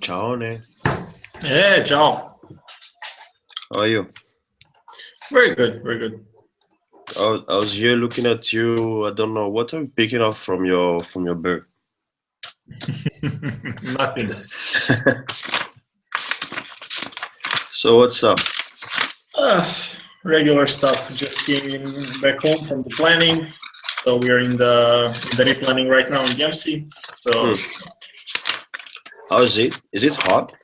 Ciao, Ne. Hey, ciao. How are you? Very good, very good. I was here looking at you. I don't know what I'm picking up from your bird. Nothing. So what's up? Regular stuff. Just came in back home from the planning. So we are in the replanning right now in the MC. So How is it? Is it hot?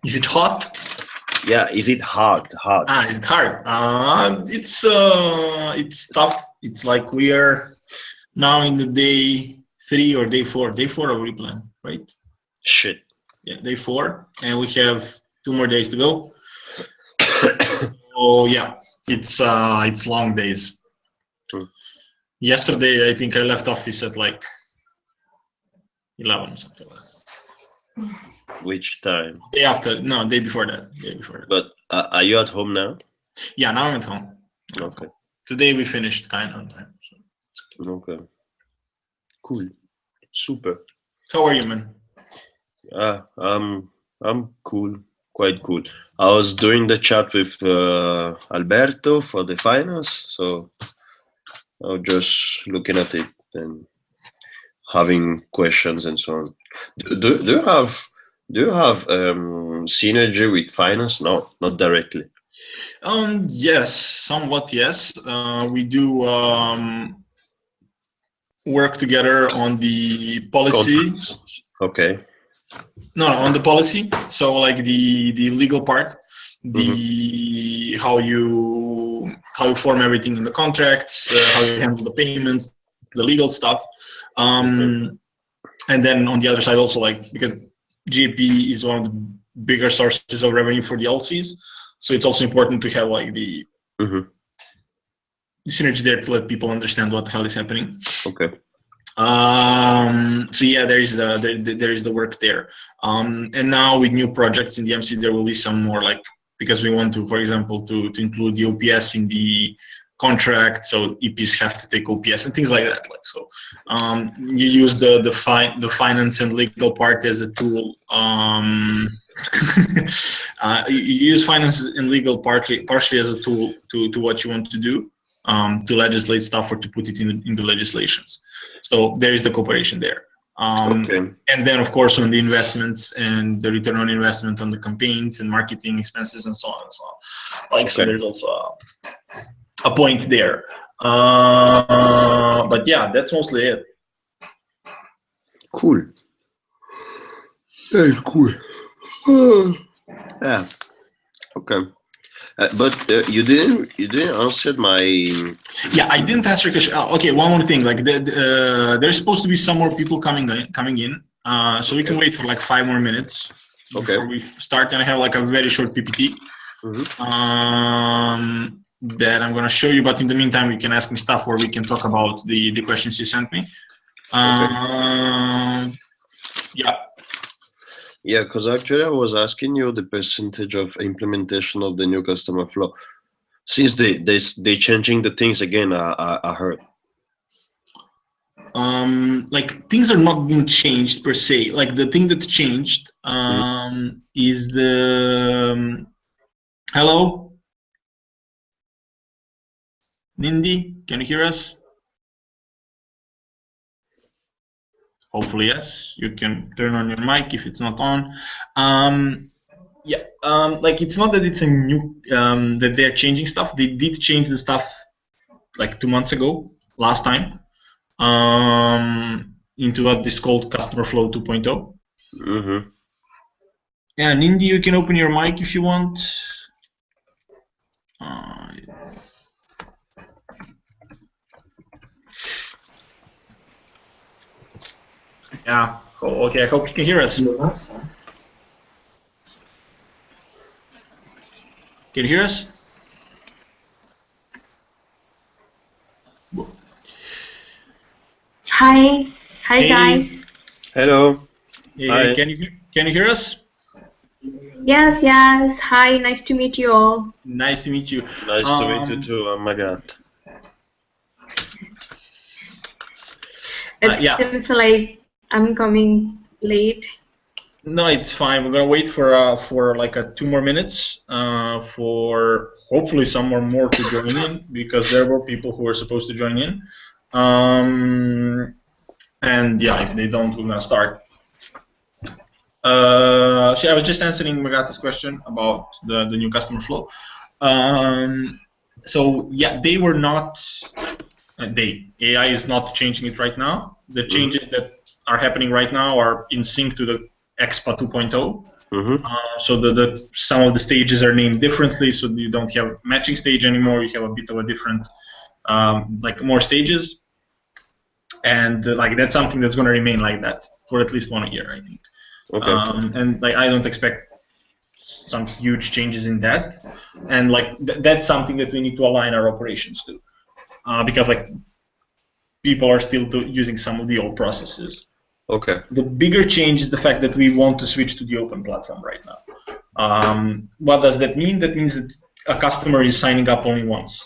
is it hot? Yeah, is it hard? Hard. Is it hard? It's tough. It's like we are now in the day 3 or day 4. Day 4 of replan, right? Shit. Yeah, day 4, and we have 2 more days to go. So yeah, it's long days. Yesterday, I think I left office at like 11 or something like that. Which time? Day after, no, day before that. Day before that. But are you at home now? Yeah, now I'm at home. Okay. Today we finished kind of on time. So. Okay. Cool. Super. How are you, man? I'm cool. Quite cool. I was doing the chat with Alberto for the finance, so I was just looking at it and having questions and so on. Do Do you have synergy with finance? No, not directly. Yes, somewhat yes. We do work together on the policy. Contracts. Okay. No, on the policy. So like the legal part, Mm-hmm. how you form everything in the contracts, how you handle the payments, the legal stuff. And then on the other side also, like, because GP is one of the bigger sources of revenue for the LCs, so it's also important to have like the synergy there to let people understand what the hell is happening. Okay. So yeah, there is the work there. And now with new projects in the MC, there will be some more, like, because we want to, for example, to include the OPS in the contract, so EPs have to take OPS and things like that. Like, so you use the finance and legal part as a tool. You use finance and legal partially as a tool to what you want to do, to legislate stuff or to put it in the legislations. So there is the cooperation there. Okay. And then, of course, on the investments and the return on investment on the campaigns and marketing expenses and so on and so on. Like, so there's also a point there. But yeah, that's mostly it. Cool. Very cool. Yeah. Okay. But you didn't answer my. Yeah, I didn't answer your question. Okay, one more thing. Like, there's supposed to be some more people coming in. So we can wait for like 5 more minutes before we start, and I have like a very short PPT. That I'm gonna show you. But in the meantime, you can ask me stuff, or we can talk about the questions you sent me. Yeah. Yeah, because actually I was asking you the percentage of implementation of the new customer flow since they changing the things again. I heard. Like, things are not being changed per se. Like, the thing that changed is the hello, Nindi, can you hear us? Hopefully yes. You can turn on your mic if it's not on. Yeah, like, it's not that it's a new that they're changing stuff. They did change the stuff like 2 months ago, last time, into what is called Customer Flow 2.0. Yeah, Nindi, you can open your mic if you want. Yeah. Okay. I hope you can hear us. Can you hear us? Hi. Hi, Hey. guys. Hello. Hey, Hi. can you hear us? Yes. Hi. Nice to meet you all. Nice to meet you. Nice to meet you too. Oh my God. It's like I'm coming late. No, it's fine. We're gonna wait for like 2 more minutes for hopefully some more to join in, because there were people who were supposed to join in. And yeah, if they don't, we're gonna start. So I was just answering Magata's question about the new customer flow. So yeah, they were not. AI is not changing it right now. The changes that are happening right now are in sync to the EXPA 2.0. So some of the stages are named differently, so you don't have matching stage anymore. You have a bit of a different, like, more stages, and like, that's something that's going to remain like that for at least 1 year, I think. And like, I don't expect some huge changes in that, and like that's something that we need to align our operations to, because like, people are still using some of the old processes. Okay. The bigger change is the fact that we want to switch to the open platform right now. What does that mean? That means that a customer is signing up only once.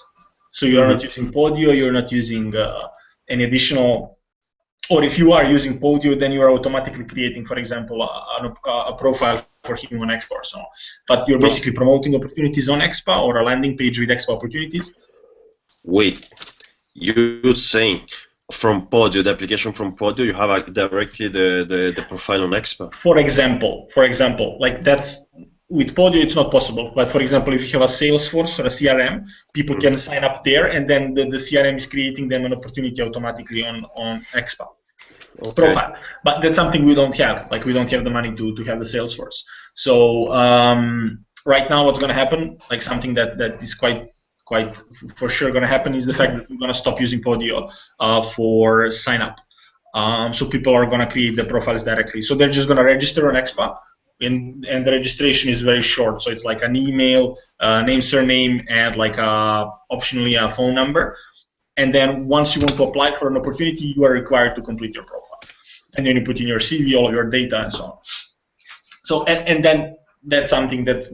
So you're not using Podio, you're not using any additional, or if you are using Podio, then you are automatically creating, for example, a profile for him on Expa or so on. But you're basically promoting opportunities on Expa, or a landing page with Expa opportunities. Wait, you're saying from Podio, the application from Podio, you have directly the profile on Expa. For example, like that's with Podio it's not possible. But for example, if you have a Salesforce or a CRM, people can sign up there, and then the CRM is creating them an opportunity automatically on Expa. Profile, but that's something we don't have. Like we don't have the money to have the Salesforce. So right now, what's going to happen? Like something that is quite for sure going to happen is the fact that we're going to stop using Podio for sign up. So people are going to create the profiles directly. So they're just going to register on Expa, and the registration is very short. So it's like an email, name, surname, and like optionally a phone number. And then once you want to apply for an opportunity, you are required to complete your profile. And then you put in your CV, all of your data, and so on. So and then that's something that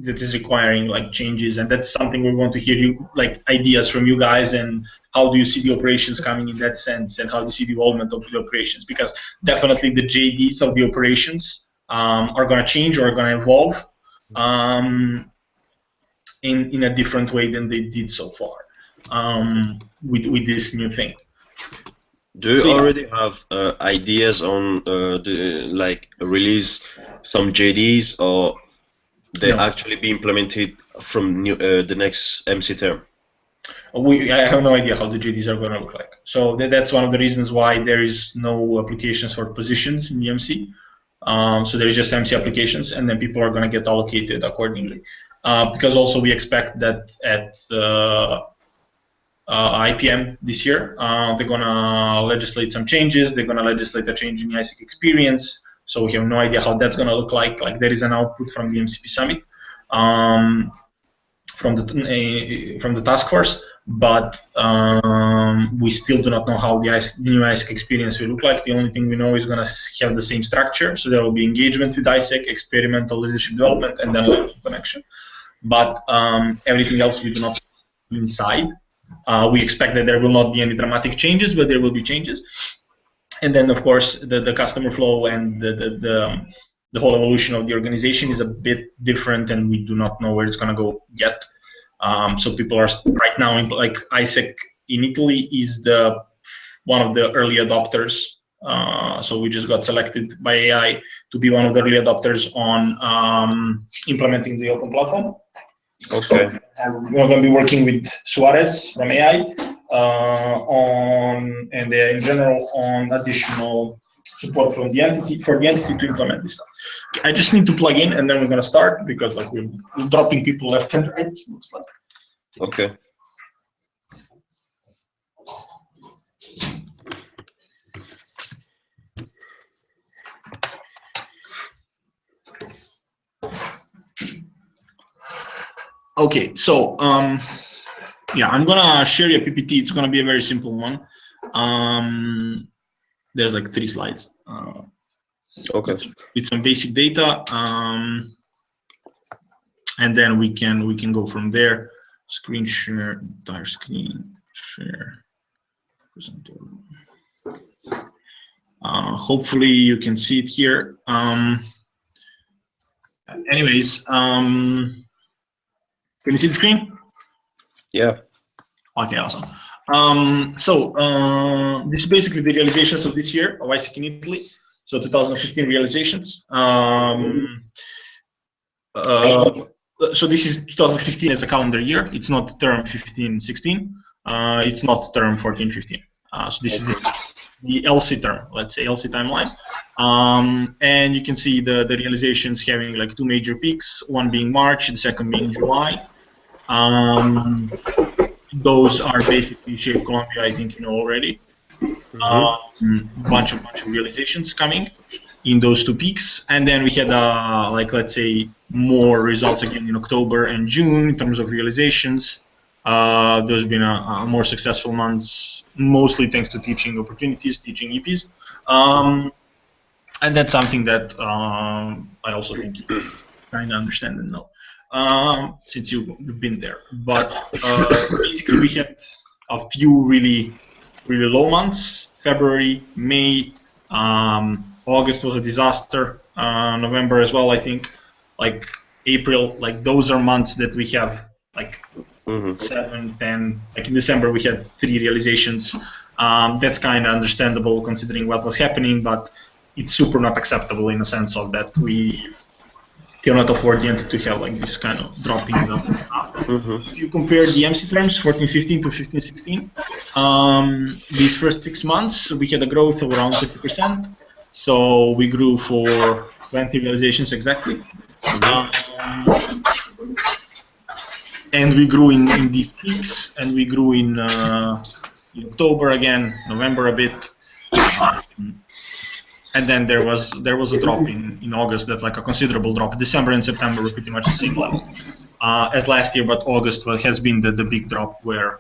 is requiring like changes, and that's something we want to hear you like ideas from you guys, and how do you see the operations coming in that sense, and how do you see the involvement of the operations? Because definitely the JDs of the operations are going to change or are going to evolve in a different way than they did so far. With this new thing. Do you already have ideas on like release some JDs, or they actually be implemented from the next MC term? I have no idea how the JDs are going to look like. So that's one of the reasons why there is no applications for positions in the MC. So there is just MC applications, and then people are going to get allocated accordingly. Because also we expect that at IPM this year, they're going to legislate some changes. They're going to legislate a change in the ISIC experience. So we have no idea how that's going to look like. Like there is an output from the MCP summit, from the task force, but we still do not know how the new ISIC experience will look like. The only thing we know is going to have the same structure. So there will be engagement with ISIC, experimental leadership development, and then learning connection. But everything else we do not see inside. We expect that there will not be any dramatic changes, but there will be changes. And then, of course, the customer flow and the whole evolution of the organization is a bit different, and we do not know where it's going to go yet. So people are right now, like ISIC in Italy is one of the early adopters. So we just got selected by AI to be one of the early adopters on implementing the open platform. Okay. We're going to be working with Suarez from AI and in general on additional support from the entity to implement this stuff. I just need to plug in, and then we're going to start, because like we're dropping people left and right. Looks like. Okay. Okay, so yeah, I'm gonna share your PPT. It's gonna be a very simple one. There's like 3 slides. Okay. With some basic data, and then we can go from there. Screen share, entire screen share. Hopefully you can see it here. Anyways, can you see the screen? Yeah. Okay, awesome. So this is basically the realizations of this year of ISIC in Italy. So 2015 realizations. So this is 2015 as a calendar year. It's not term 15-16. It's not term 14-15. So this is the LC term, let's say LC timeline. And you can see the realizations having like 2 major peaks, one being March, the second being July. Those are basically Shape Colombia, I think you know already. Bunch of realizations coming in those 2 peaks, and then we had like let's say more results again in October and June in terms of realizations. Those have been a more successful months, mostly thanks to teaching opportunities, teaching EPs, and that's something that I also think you kind of understand and know. Since you've been there, but basically we had a few really low months. February, May, August was a disaster. November as well, I think. Like April, like those are months that we have like 7, 10. Like in December we had 3 realizations. That's kind of understandable considering what was happening, but it's super not acceptable in a sense of that we cannot afford the entity to have like this kind of dropping of If you compare the MC terms, 14-15 to 15-16, these first 6 months we had a growth of around 50%. So we grew for 20 realizations exactly. And we grew in these peaks, and we grew in October again, November a bit. And then there was a drop in August, that's like a considerable drop. December and September were pretty much the same level as last year, but August has been the big drop where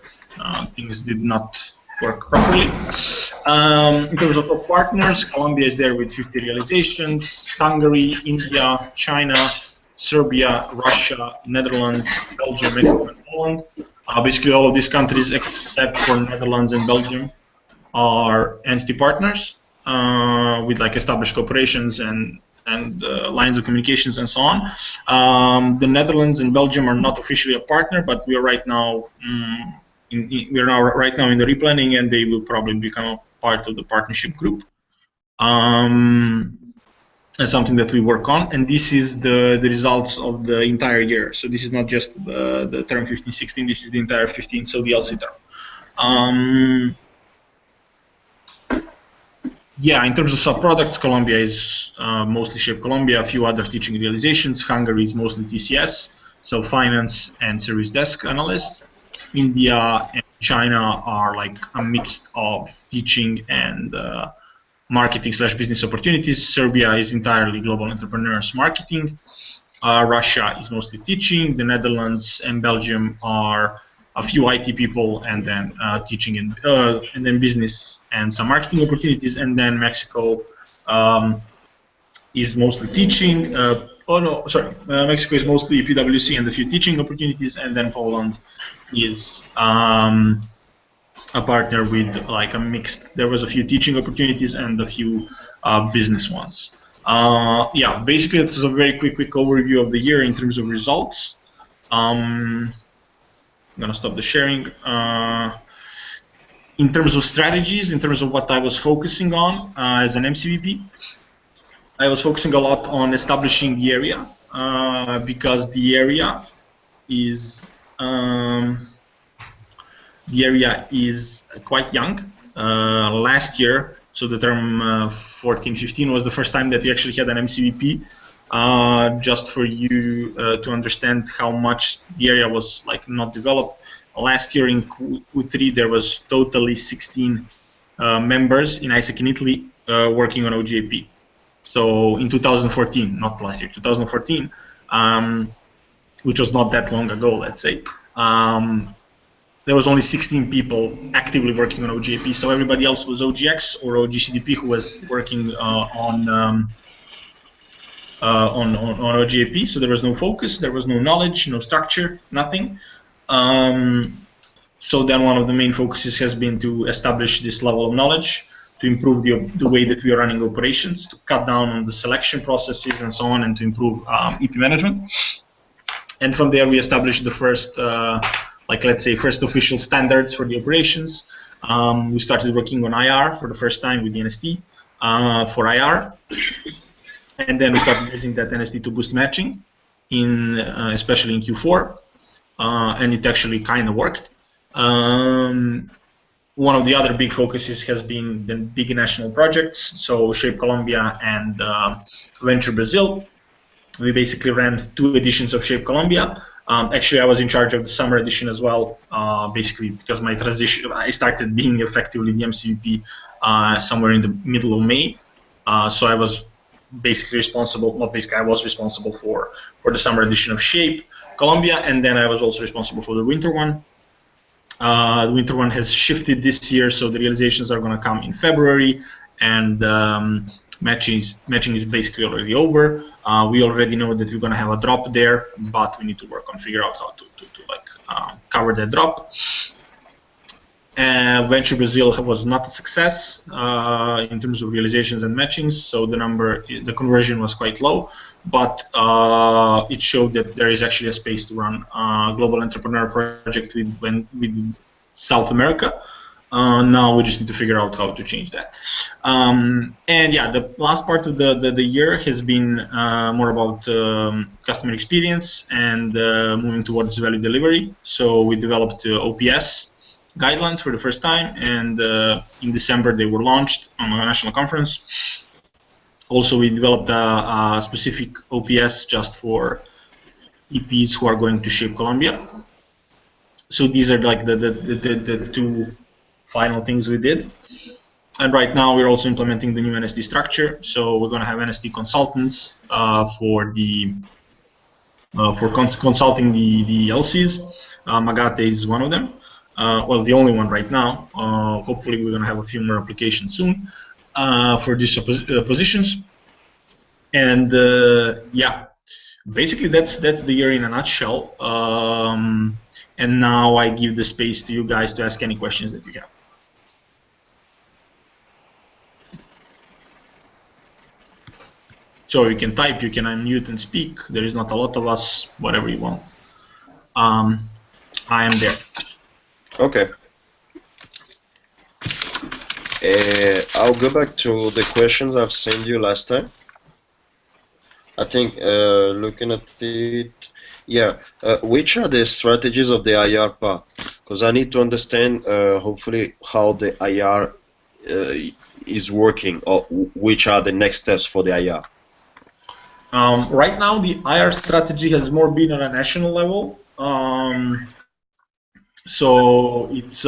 things did not work properly. In terms of top partners, Colombia is there with 50 realizations, Hungary, India, China, Serbia, Russia, Netherlands, Belgium, Mexico, and Poland. Basically all of these countries except for Netherlands and Belgium are entity partners. With like established corporations and lines of communications and so on. The Netherlands and Belgium are not officially a partner, but we are right now in the replanning, and they will probably become a part of the partnership group. That's something that we work on, and this is the results of the entire year. So this is not just the term 15-16. This is the entire 15, so the LC term. Yeah, in terms of sub-products, Colombia is mostly Shape Colombia, a few other teaching realizations. Hungary is mostly TCS, so finance and service desk analyst. India and China are like a mix of teaching and marketing/business opportunities. Serbia is entirely global entrepreneurs marketing. Russia is mostly teaching. The Netherlands and Belgium are a few IT people, and then teaching and then business and some marketing opportunities, and then Mexico is mostly teaching. Mexico is mostly PwC and a few teaching opportunities, and then Poland is a partner with like a mixed. There was a few teaching opportunities and a few business ones. Yeah, basically this is a very quick overview of the year in terms of results. I'm gonna stop the sharing. In terms of strategies, in terms of what I was focusing on as an MCVP, I was focusing a lot on establishing the area because the area is quite young. Last year, so the term 14-15 was the first time that we actually had an MCVP. Just for you to understand how much the area was like not developed. Last year in Q3 there was totally 16 members in ISAC in Italy working on oGIP. So in 2014, not last year, 2014, which was not that long ago, let's say, there was only 16 people actively working on oGIP. So everybody else was OGX or OGCDP who was working on oGIP, so there was no focus, there was no knowledge, no structure, nothing. So then one of the main focuses has been to establish this level of knowledge, to improve the way that we are running operations, to cut down on the selection processes and so on, and to improve EP management. And from there we established the first, first official standards for the operations. We started working on IR for the first time with the NST for IR. And then we started using that NST to boost matching, especially in Q4, and it actually kind of worked. One of the other big focuses has been the big national projects, so Shape Colombia and Venture Brazil. We basically ran 2 editions of Shape Colombia. Actually, I was in charge of the summer edition as well, basically because my transition, I started being effectively the MCVP somewhere in the middle of May. So I was basically responsible, not basically, I was responsible for the summer edition of Shape Colombia, and then I was also responsible for the winter one. The winter one has shifted this year, so the realizations are going to come in February, and matching is basically already over. We already know that we're going to have a drop there, but we need to work on figure out how to cover that drop. Venture Brazil was not a success in terms of realizations and matchings, so the conversion was quite low, but it showed that there is actually a space to run a global entrepreneur project with South America. Now we just need to figure out how to change that. And yeah, the last part of the year has been more about customer experience and moving towards value delivery. So we developed OPS guidelines for the first time, and in December they were launched on a national conference. Also, we developed a specific OPS just for EPs who are going to shape Colombia. So these are like the two final things we did. And right now we're also implementing the new NSD structure. So we're going to have NSD consultants for consulting the LCs. Magate is one of them. Well, the only one right now. Hopefully we're going to have a few more applications soon for these positions. And yeah, basically that's the year in a nutshell. And now I give the space to you guys to ask any questions that you have. So you can type, you can unmute and speak. There is not a lot of us, whatever you want. I am there. Okay. I'll go back to the questions I've sent you last time. I think looking at it, yeah, which are the strategies of the IR part? Because I need to understand, hopefully, how the IR is working, or which are the next steps for the IR. Right now, the IR strategy has more been on a national level. So it's,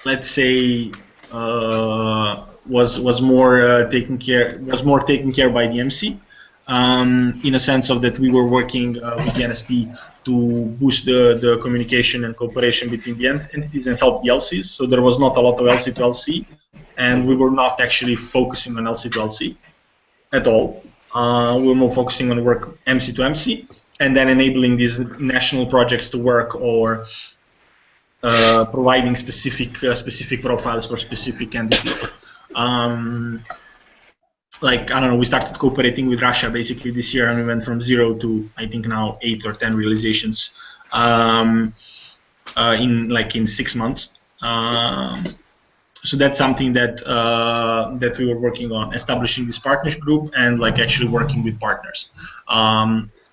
let's say, was more taken care by the MC. In a sense of that we were working with the NSD to boost the communication and cooperation between the entities and help the LCs. So there was not a lot of LC to LC, and we were not actually focusing on LC to LC at all. We were more focusing on work MC to MC, and then enabling these national projects to work, or providing specific profiles for specific entities. Like, I don't know, we started cooperating with Russia basically this year, and we went from 0 to, I think now, 8 or 10 realizations in 6 months. So that's something that that we were working on, establishing this partnership group and like actually working with partners.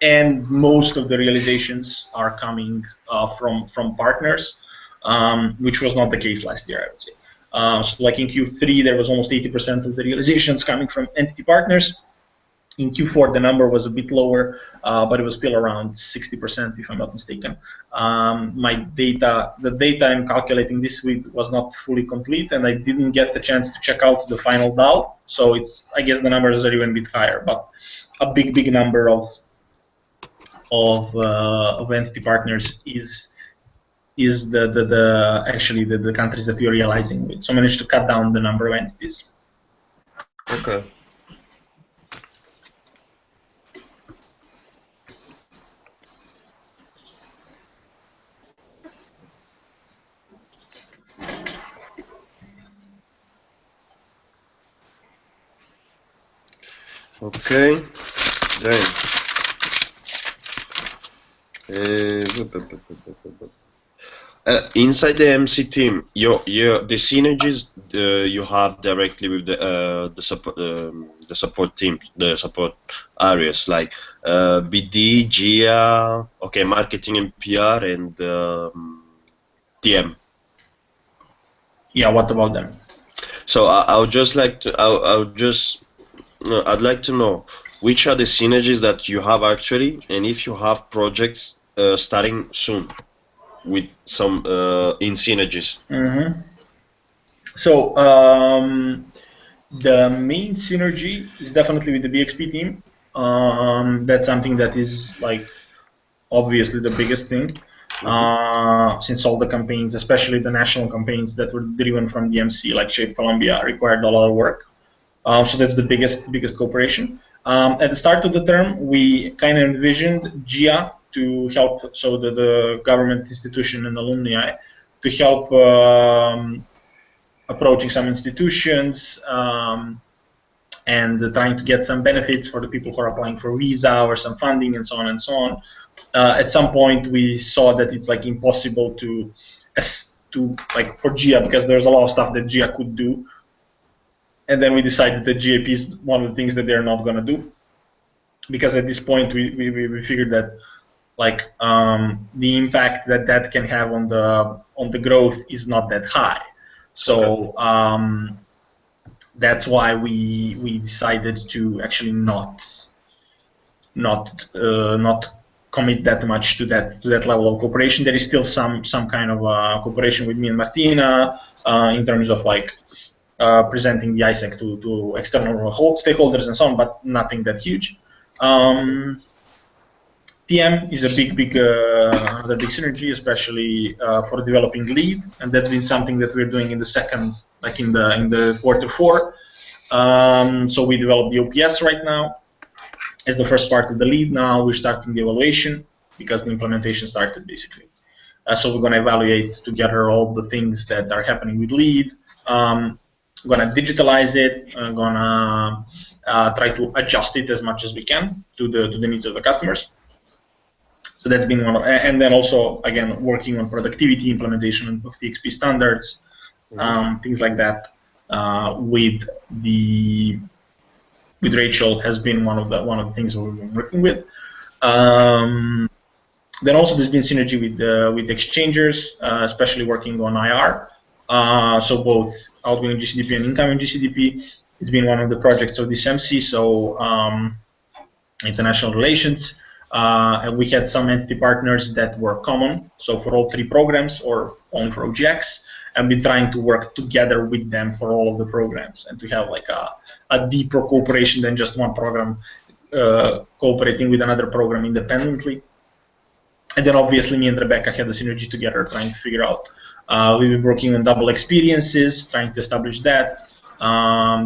And most of the realizations are coming from partners, which was not the case last year, I would say. So like in Q3, there was almost 80% of the realizations coming from entity partners. In Q4, the number was a bit lower, but it was still around 60%, if I'm not mistaken. The data I'm calculating this week was not fully complete, and I didn't get the chance to check out the final DAO. So I guess the numbers are even a bit higher, but a big number of entity partners is actually the countries that we are realizing with. So I managed to cut down the number of entities. Okay. Okay, then inside the MC team, the synergies you have directly with the support team, the support areas like BD, GIA, okay, marketing and PR, and TM. Yeah, what about them? So I would just like to, I'd like to know which are the synergies that you have actually, and if you have projects starting soon with some in synergies. Mm-hmm. So the main synergy is definitely with the BXP team. That's something that is like obviously the biggest thing. Since all the campaigns, especially the national campaigns that were driven from the MC, like Shape Colombia, required a lot of work. So that's the biggest cooperation. At the start of the term, we kind of envisioned GIA to help, so the government institution and alumni, to help approaching some institutions and trying to get some benefits for the people who are applying for visa or some funding and so on and so on. At some point, we saw that it's like impossible to for GIA, because there's a lot of stuff that GIA could do, and then we decided that GIP is one of the things that they're not going to do, because at this point we figured that the impact that can have on the growth is not that high. So that's why we decided to actually not commit that much to that level of cooperation. There is still some kind of cooperation with me and Martina in terms of presenting the ISEC to external stakeholders and so on, but nothing that huge. TM is a another big synergy, especially for developing lead, and that's been something that we're doing in the second, in the Q4. So we developed the OPS right now as the first part of the lead. Now we're starting the evaluation because the implementation started basically. So we're going to evaluate together all the things that are happening with lead. Going to digitalize it. I'm going to try to adjust it as much as we can to the needs of the customers. So that's been one of, and then also again working on productivity implementation of the XP standards, things like that. With Rachel has been one of the things we've been working with. Then also there's been synergy with exchangers, especially working on IR. So both outgoing GCDP and incoming GCDP. It's been one of the projects of this MC. So international relations. And we had some entity partners that were common, so for all three programs or only for OGX, and we're trying to work together with them for all of the programs and to have a deeper cooperation than just one program cooperating with another program independently. And then obviously me and Rebecca had the synergy together trying to figure out. We've been working on double experiences, trying to establish that.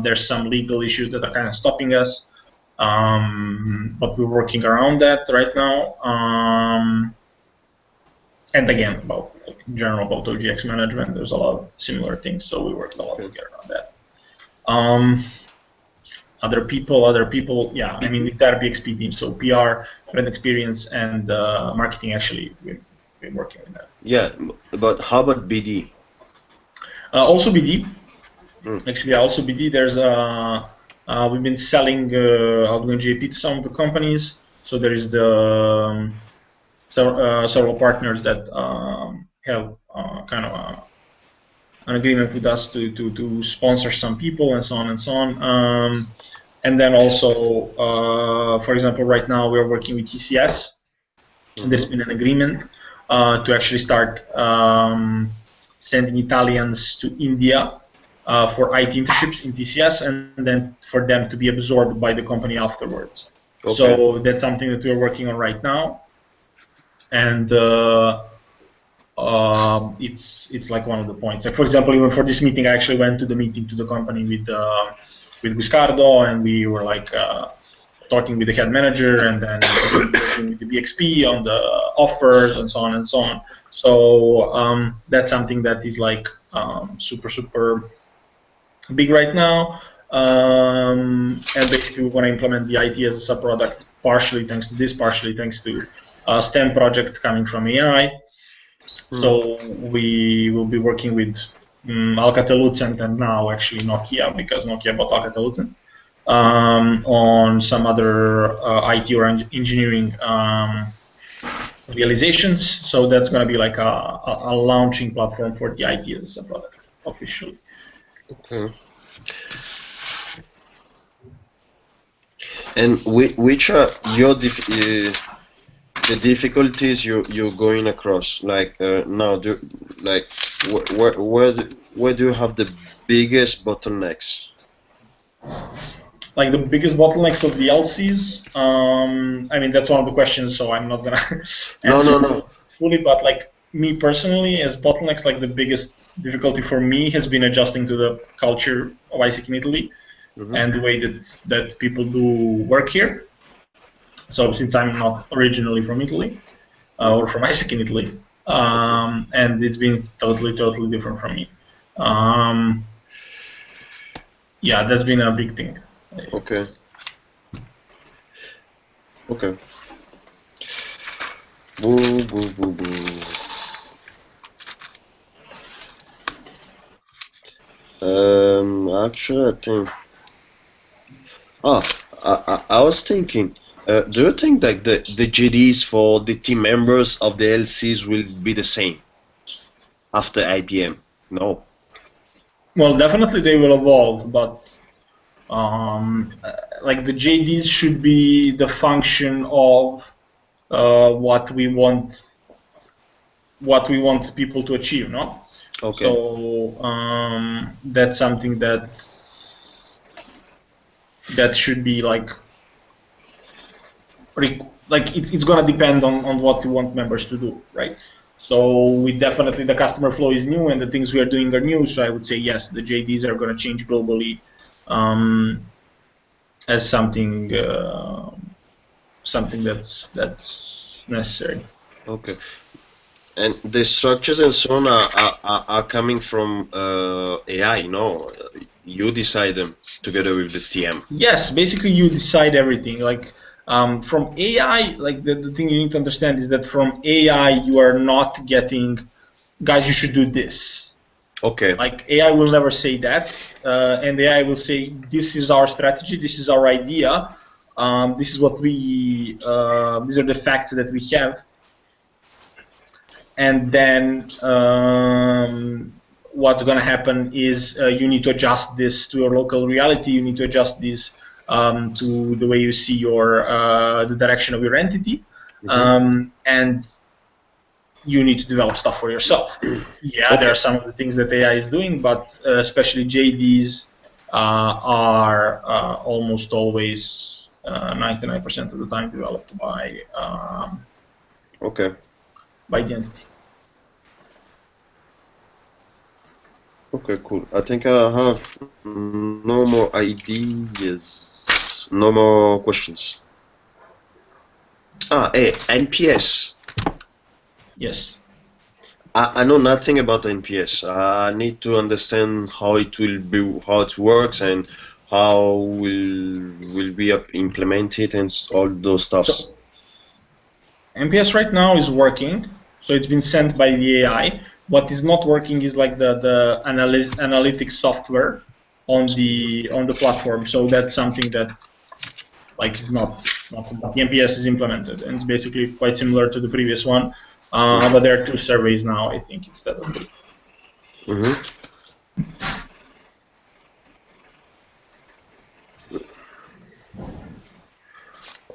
There's some legal issues that are kind of stopping us. But we're working around that right now. And again, in general about OGX management, there's a lot of similar things, so we worked a lot together on that. Other people, yeah, I mean, the entire BXP team, so PR, brand experience, and marketing, actually, we've been working on that. Yeah, but how about BD? Also BD. Actually, also BD, there's we've been selling outgoing GIP to some of the companies. So there is the several partners that have kind of an agreement with us to sponsor some people and so on and so on. And then also, for example, right now we're working with TCS. And there's been an agreement to actually start sending Italians to India for IT internships in TCS, and then for them to be absorbed by the company afterwards. Okay. So that's something that we're working on right now, and it's like one of the points. Like for example, even for this meeting, I actually went to the meeting to the company with Guiscardo, and we were talking with the head manager, and then working with the BXP on the offers and so on and so on. So that's something that is super big right now, and basically we want to implement the IT as a sub-product, partially thanks to this, partially thanks to STEM project coming from AI. So we will be working with Alcatel-Lucent and now actually Nokia, because Nokia bought Alcatel-Lucent, on some other IT or engineering realizations. So that's going to be like a launching platform for the IT as a sub-product officially. Okay. And which are your the difficulties you're going across? Now, where do you have the biggest bottlenecks? Like the biggest bottlenecks of the LCs? I mean, that's one of the questions, so I'm not gonna answer no. fully. But me personally, as bottlenecks, the biggest difficulty for me has been adjusting to the culture of ISEC in Italy and the way that people do work here. So since I'm not originally from Italy or from ISEC in Italy, and it's been totally different from me. Yeah, that's been a big thing. Okay. Boo. Actually, I think. I was thinking. Do you think that the GDs for the team members of the LCs will be the same after IBM? No. Well, definitely they will evolve, but like the JDs should be the function of what we want people to achieve, no? Okay. So that's something that should be like it's gonna depend on what you want members to do, right? So we definitely, the customer flow is new and the things we are doing are new. So I would say yes, the JDs are gonna change globally as something that's necessary. Okay. And the structures and so on are coming from AI, no? You decide them together with the TM. Yes, basically you decide everything. Like from AI, like the thing you need to understand is that from AI you are not getting, guys, you should do this. Okay. Like AI will never say that, and AI will say, this is our strategy, this is our idea, this is what we, these are the facts that we have. And then what's going to happen is you need to adjust this to your local reality. You need to adjust this to the way you see your the direction of your entity, and you need to develop stuff for yourself. Yeah, there are some of the things that AI is doing, but especially JDs are almost always 99% of the time developed by by the entity. Okay, cool. I think I have no more ideas, no more questions. NPS. Yes. I know nothing about NPS. I need to understand how it will be, how it works, and how will be implemented, and all those stuffs. So, NPS right now is working, so it's been sent by the AI. What is not working is like the analytics software on the platform. So that's something that like is not the NPS is implemented, and it's basically quite similar to the previous one. But there are 2 surveys now, I think, instead of 3.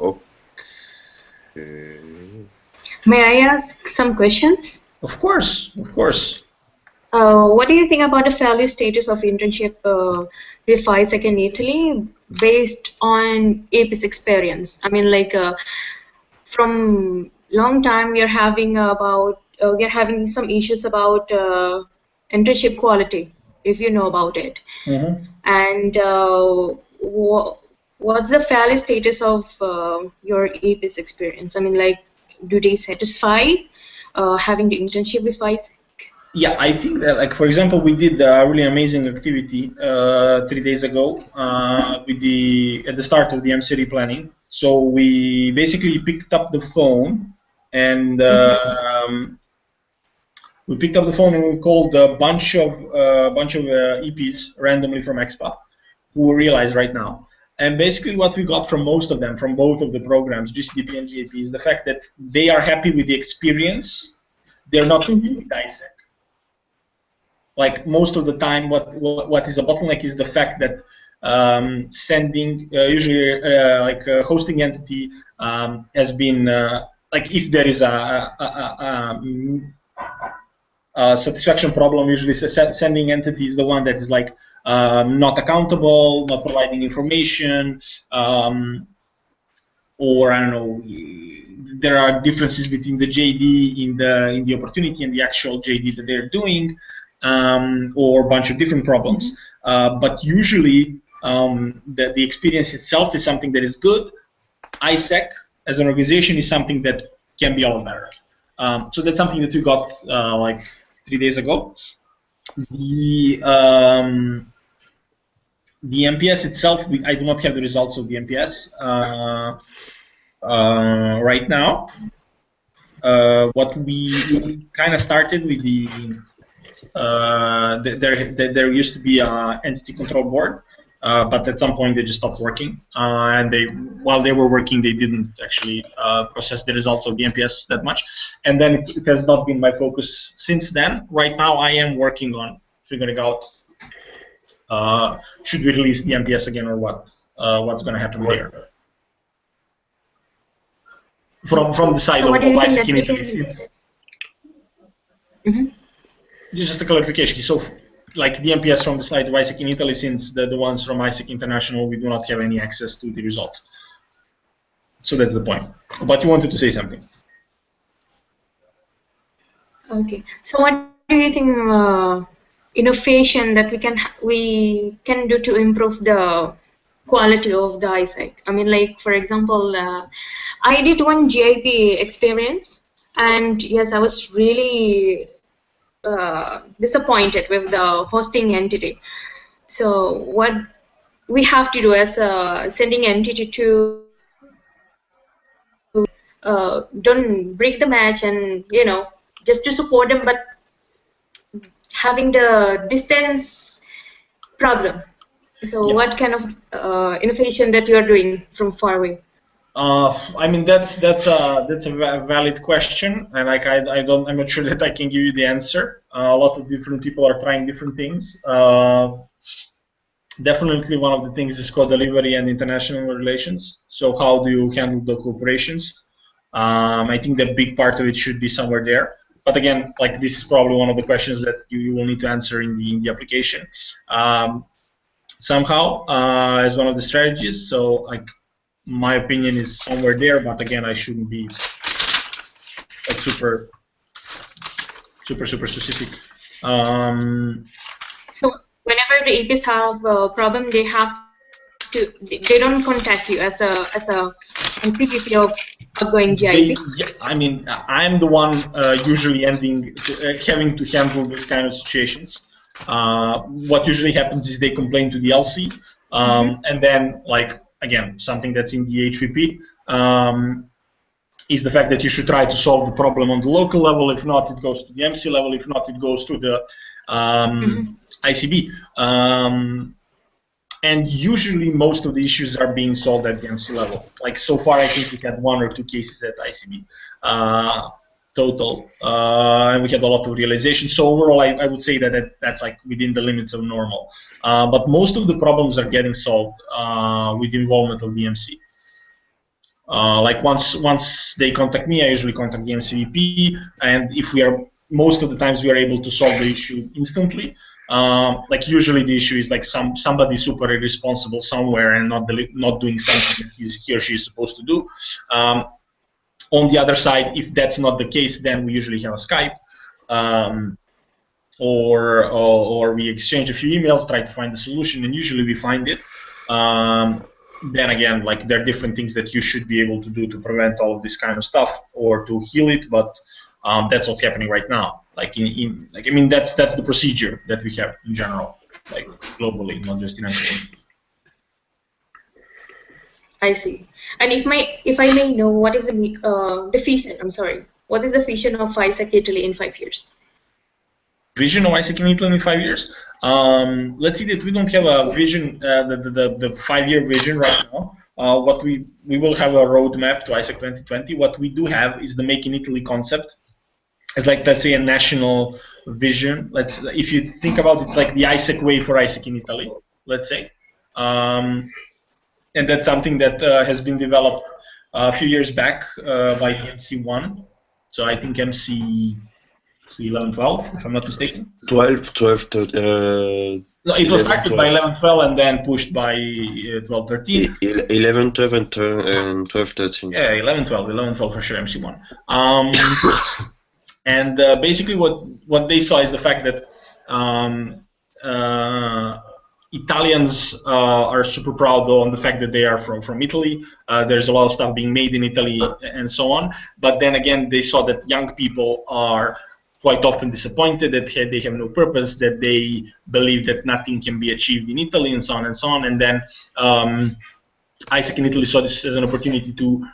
Okay. May I ask some questions? Of course, of course. What do you think about the failure status of internship with ISEC in Italy based on APIS experience? I mean, like from long time we are having some issues about internship quality, if you know about it. And what's the failure status of your APIS experience? I mean, like, do they satisfy having the internship with ISEC? Yeah, I think that, like, for example, we did a really amazing activity 3 days ago with at the start of the M-City planning. So we basically picked up the phone and we called a bunch of EPs randomly from EXPA who realize right now. And basically what we got from most of them, from both of the programs, GCDP and GAP, is the fact that they are happy with the experience. They're not happy with ISEC. Like most of the time, what is a bottleneck is the fact that sending usually like a hosting entity has been like if there is a satisfaction problem, usually sending entity is the one that is like not accountable, not providing information, or I don't know. There are differences between the JD in the opportunity and the actual JD that they're doing, or a bunch of different problems. But usually, the experience itself is something that is good. ISEC as an organization is something that can be a lot better. So that's something that we got like 3 days ago. The NPS itself, I do not have the results of the NPS right now. What we kind of started with there used to be an entity control board, but at some point they just stopped working. And while they were working, they didn't actually process the results of the MPS that much. And then it has not been my focus since then. Right now, I am working on figuring out should we release the MPS again or what? What's going to happen there? From the side of ISAC in Italy, since just a clarification. So, like the MPS from the side of ISAC in Italy, since the ones from ISAC International, we do not have any access to the results. So that's the point. But you wanted to say something. Okay. So what do you think innovation that we can do to improve the quality of the ISAC? I mean, like for example, I did one GIP experience, and yes, I was really disappointed with the hosting entity. So what we have to do as a sending entity to don't break the match and just to support them, but having the distance problem. So what kind of innovation that you are doing from far away? I mean that's a valid question, and like I'm not sure that I can give you the answer. A lot of different people are trying different things. Definitely one of the things is co-delivery and international relations. So how do you handle the cooperations? I think the big part of it should be somewhere there. But again, like this is probably one of the questions that you will need to answer in the application. Somehow, as one of the strategies. So like my opinion is somewhere there, but again, I shouldn't be like super specific. So whenever the APIs have a problem, they don't contact you as a CPP of outgoing GIP. I mean, I'm the one usually having to handle this kind of situations. What usually happens is they complain to the LC, and then like again, something that's in the HPP is the fact that you should try to solve the problem on the local level. If not, it goes to the MC level. If not, it goes to the ICB. And usually most of the issues are being solved at the MC level. Like so far, I think we had 1 or 2 cases at ICB total, and we had a lot of realization. So overall, I would say that's like within the limits of normal. But most of the problems are getting solved with the involvement of the MC. Like once they contact me, I usually contact the MCVP, and if most of the times we are able to solve the issue instantly. Like usually the issue is like somebody super irresponsible somewhere and not doing something that he or she is supposed to do. On the other side, if that's not the case, then we usually have a Skype, or we exchange a few emails, try to find the solution, and usually we find it. Then again, like there are different things that you should be able to do to prevent all of this kind of stuff or to heal it, but that's what's happening right now. Like I mean that's the procedure that we have in general, like globally, not just in isolation. I see. And if I may know, what is the vision? I'm sorry. What is the vision of ISAC Italy in 5 years? Vision of ISAC in Italy in 5 years? Let's see that we don't have a vision, the 5-year vision right now. What we will have a roadmap to ISAC 2020. What we do have is the Make in Italy concept. It's like, let's say, a national vision. If you think about it, it's like the ISAC way for ISAC in Italy, let's say. And that's something that has been developed a few years back by the MC1. So I think MC 11, 12, if I'm not mistaken. 12, no, it was started 12. By 11, 12 and then pushed by 12, 13. 11, 12 and 12, 13. Yeah, 11, 12 for sure, MC1. And basically what they saw is the fact that Italians are super proud on the fact that they are from Italy. There's a lot of stuff being made in Italy and so on. But then again, they saw that young people are quite often disappointed that they have no purpose, that they believe that nothing can be achieved in Italy and so on and so on. And then ISAC in Italy saw this as an opportunity to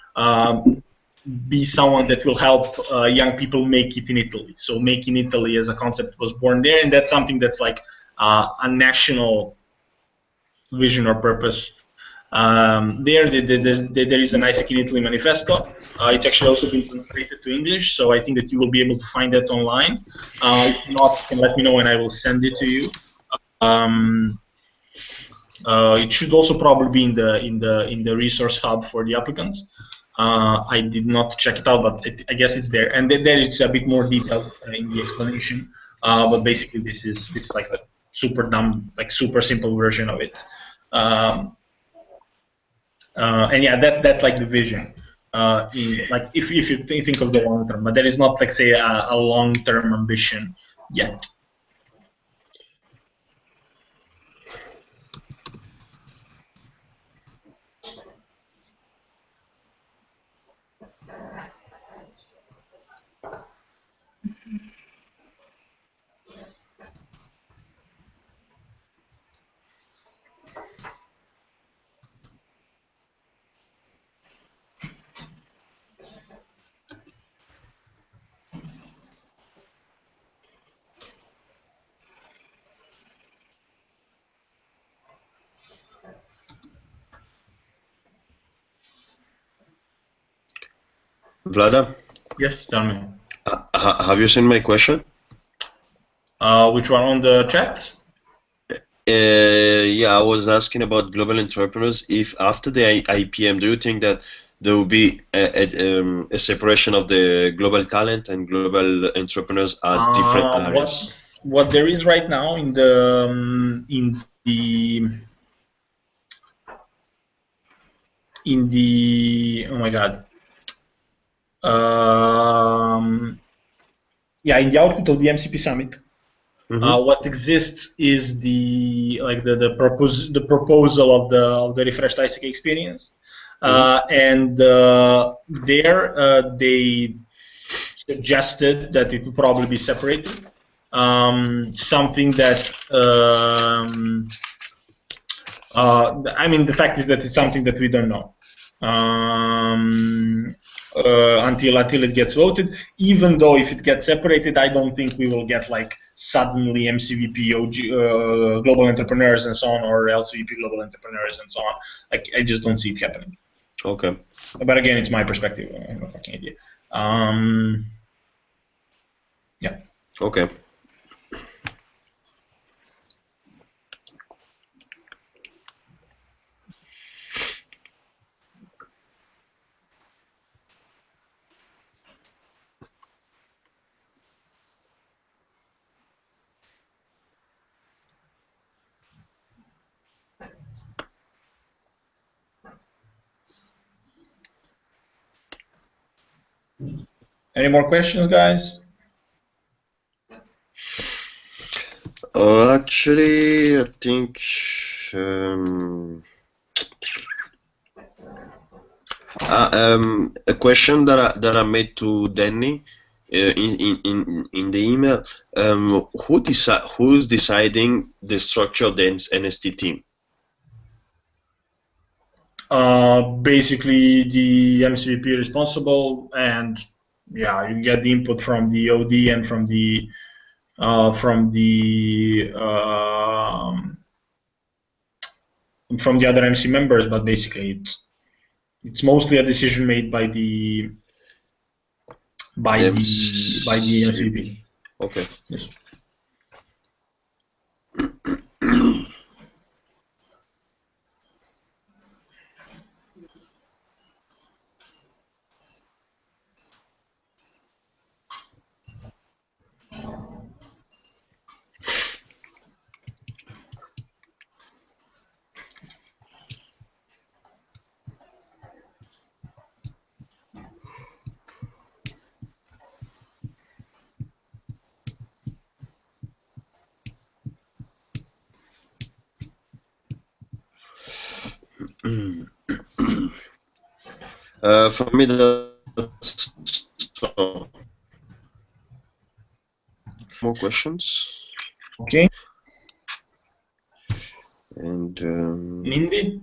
be someone that will help young people make it in Italy. So Make in Italy as a concept was born there, and that's something that's like a national vision or purpose. There is an Isaac in Italy manifesto. It's actually also been translated to English, so I think that you will be able to find that online. If not, you can let me know and I will send it to you. It should also probably be in the resource hub for the applicants. I did not check it out, but I guess it's there. And there it's a bit more detailed in the explanation. But basically, this is like the super dumb, like super simple version of it. And yeah, that's like the vision. Like if you think of the long term, but there is not, like, say, a long term ambition yet. Vlada? Yes, tell me. Have you seen my question? Which one, on the chat? Yeah, I was asking about global entrepreneurs. If after the IPM, do you think that there will be a separation of the global talent and global entrepreneurs as different areas? What there is right now in the oh my god, yeah, in the output of the MCP summit, what exists is the proposal of the refreshed ICK experience, and there they suggested that it would probably be separated. Something that I mean, the fact is that it's something that we don't know until it gets voted. Even though if it gets separated, I don't think we will get like suddenly MCVP global entrepreneurs and so on, or LCVP global entrepreneurs and so on. Like, I just don't see it happening. Okay. But again, it's my perspective. I have no fucking idea. Yeah. Okay. Any more questions, guys? Actually, I think a question that I made to Danny in the email. Who's deciding the structure of the NST team? Basically the MCVP responsible, and yeah, you get the input from the OD and from the other MC members, but basically it's mostly a decision made by the MCVP. Okay. Yes. For me, that's all. More questions? Okay. And Mindy?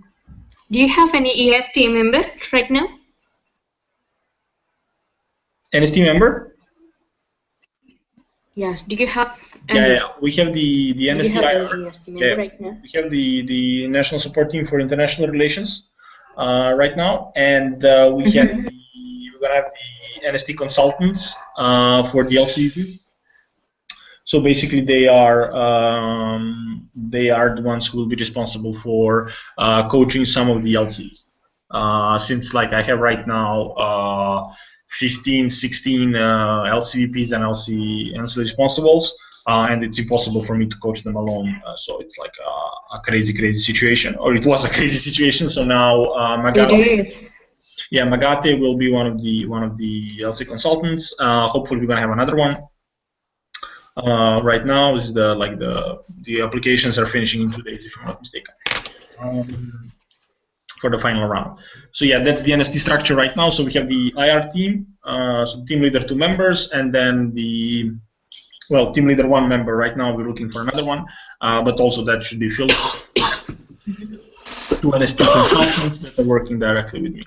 Do you have any ES team member right now? NST member? Yes. Do you have? Yeah. We have the NST IR. NST member right now? We have the National Support Team for International Relations right now, and we're gonna have the NST consultants for the LCPs. So basically, they are the ones who will be responsible for coaching some of the LCs. Since like I have right now 15, 16 LCVPs and LC responsibles, and it's impossible for me to coach them alone. So it's like a crazy situation, or it was a crazy situation. So now Magate, Magate will be one of the LC consultants. Hopefully, we're gonna have another one. Right now is the applications are finishing in 2 days, if I'm not mistaken, for the final round. So yeah, that's the NST structure right now. So we have the IR team, so team leader 2 members, and then team leader 1 member. Right now we're looking for another one, but also that should be filled. 2 NST consultants that are working directly with me.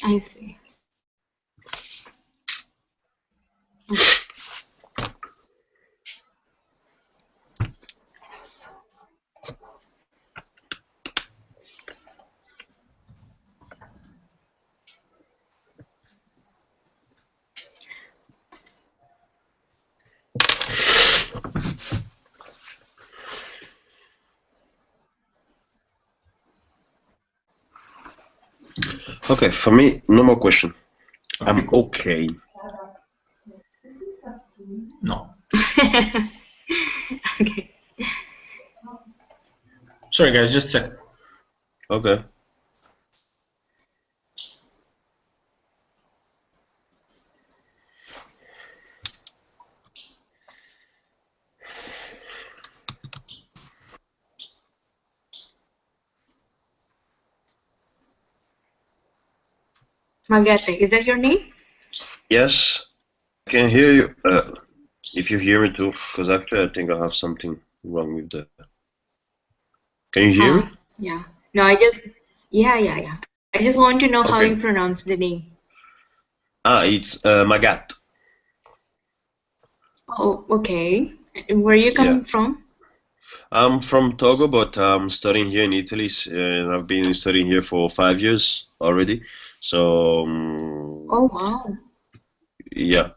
I see. Okay, for me, no more question. I'm okay. No. Okay. Sorry, guys, just a second. Okay. Magate, is that your name? Yes, I can hear you. If you hear me too, because actually I think I have something wrong with the. Can you hear me? Yeah. No, I just. Yeah. I just want to know how you pronounce the name. It's Magat. Oh, okay. Where you come from? I'm from Togo, but I'm studying here in Italy, and I've been studying here for 5 years already. So. Oh wow. Yeah.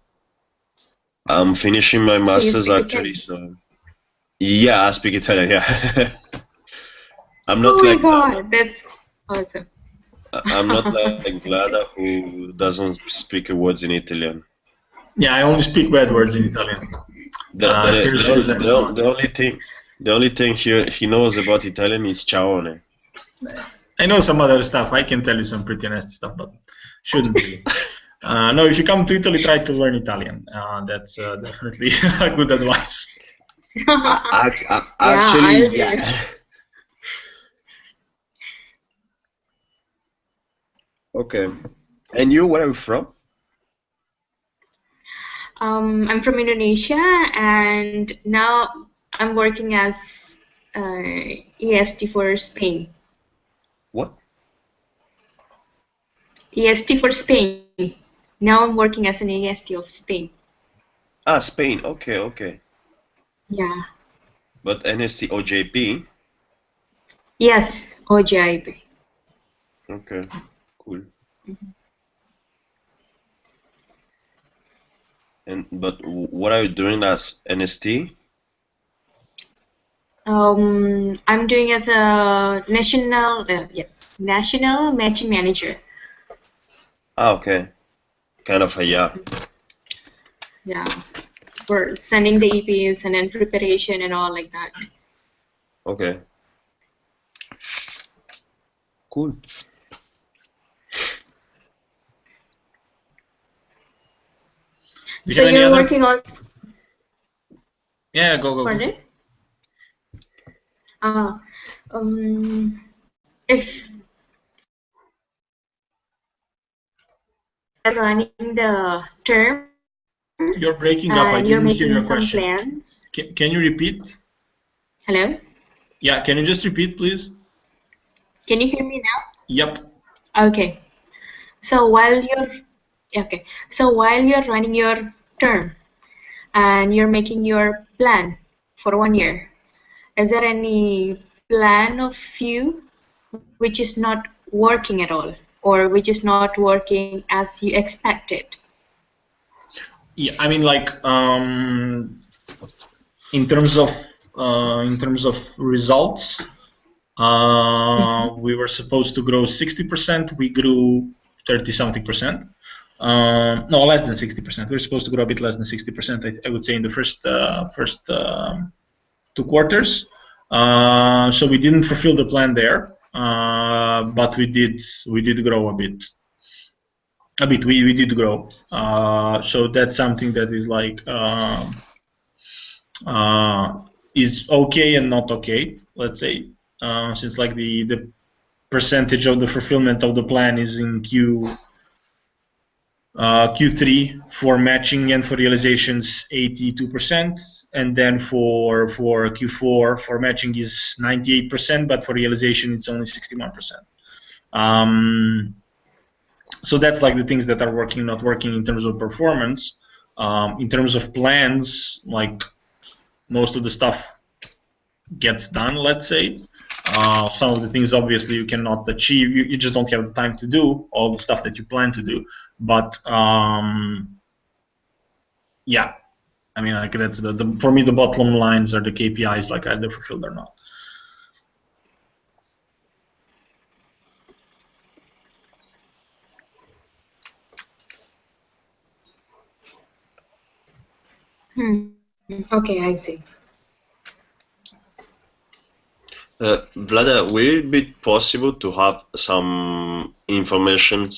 I'm finishing my master's actually. So. Yeah, I speak Italian. Yeah. I'm not oh my God, that's awesome. I'm not like Glada who doesn't speak words in Italian. Yeah, I only speak bad words in Italian. The only thing he knows about Italian is ciaone. I know some other stuff. I can tell you some pretty nasty stuff, but shouldn't really. No, if you come to Italy, try to learn Italian. That's definitely a good advice. Actually, yeah. Okay. And you, where are you from? I'm from Indonesia, and now I'm working as EST for Spain. What? EST for Spain. Now I'm working as an EST of Spain. Spain. Okay. Yeah. But NST oGIP? Yes, oGIP. Okay, cool. But what are you doing as NST? I'm doing as a national matching manager. Okay. Kind of Yeah, for sending the EPs and then preparation and all like that. Okay. Cool. So you're working on. Yeah, go. Pardon? If running the term, you're breaking up. I didn't hear your question. Plans. Can you repeat? Hello? Yeah, can you just repeat, please? Can you hear me now? Yep. Okay. So while you're running your term and you're making your plan for 1 year, is there any plan of you which is not working at all, or which is not working as you expected? Yeah, I mean, like, in terms of results, we were supposed to grow 60%. We grew 30-something%. No, less than 60%. We were supposed to grow a bit less than 60%. I would say in the first 2 quarters. So we didn't fulfill the plan there, but we did grow a bit. We did grow. So that's something that is like is okay and not okay. Let's say, since like the percentage of the fulfillment of the plan is in Q3 for matching and for realizations 82%, and then for Q4 for matching is 98%, but for realization it's only 61%. So that's like the things that are working, not working in terms of performance. In terms of plans, like most of the stuff gets done, let's say. Some of the things obviously you cannot achieve. You just don't have the time to do all the stuff that you plan to do. But yeah, I mean, like that's for me the bottom lines are the KPIs, like either fulfilled or not. Okay, I see. Vlada, will it be possible to have some information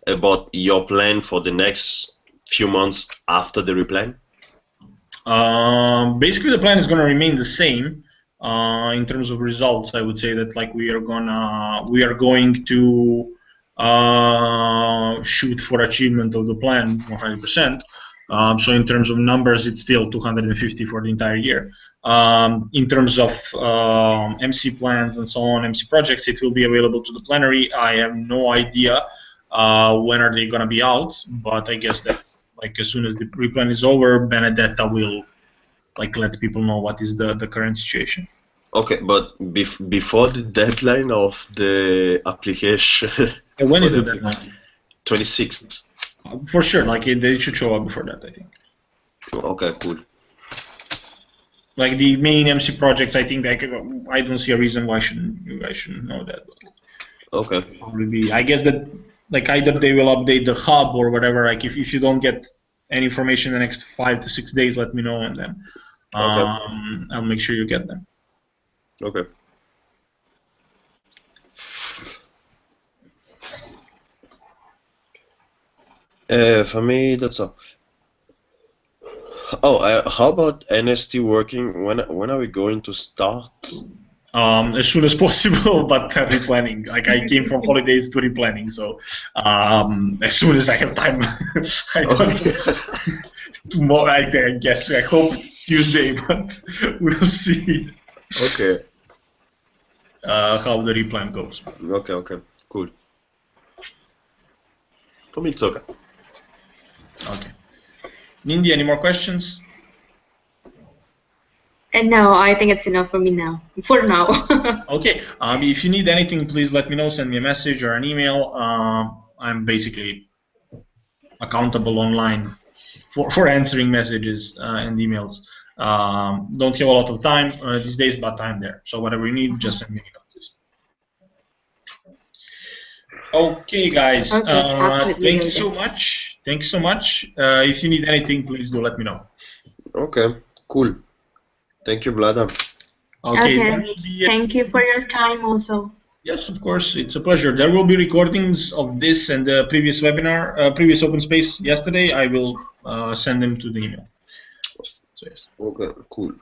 about your plan for the next few months after the replan? Basically, the plan is going to remain the same in terms of results. I would say that like we are going to shoot for achievement of the plan 100%. So in terms of numbers, it's still 250 for the entire year. In terms of MC plans and so on, MC projects, it will be available to the plenary. I have no idea when are they going to be out, but I guess that like as soon as the replan is over, Benedetta will like let people know what is the current situation. Okay, but before the deadline of the application. When is the deadline? 26th. For sure, like they should show up before that, I think. Okay, cool. Like the main MC projects, I think I don't see a reason why you guys shouldn't know that. Okay. Probably I guess that like either they will update the hub or whatever. Like if you don't get any information in the next 5 to 6 days, let me know, and then I'll make sure you get them. Okay. For me, that's all. Oh, how about NST working? When are we going to start? As soon as possible, but replanning. Like I came from holidays to replanning, so as soon as I have time. Tomorrow, I guess. I hope Tuesday, but we'll see. Okay. How the replan goes. Okay, cool. For me, it's okay. Okay. Mindy, any more questions? And no, I think it's enough for me now. For now. Okay. If you need anything, please let me know. Send me a message or an email. I'm basically accountable online for answering messages and emails. Don't have a lot of time these days, but I'm there. So whatever you need, just send me an email, please. Okay, guys. Okay, thank you so much. Thank you so much. If you need anything, please do let me know. Okay, cool. Thank you, Vlada. Okay. Thank you for your time also. Yes, of course. It's a pleasure. There will be recordings of this and the previous webinar, previous open space yesterday. I will send them to the email. So yes. Okay, cool.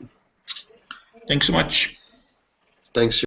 Thanks so much. Thanks.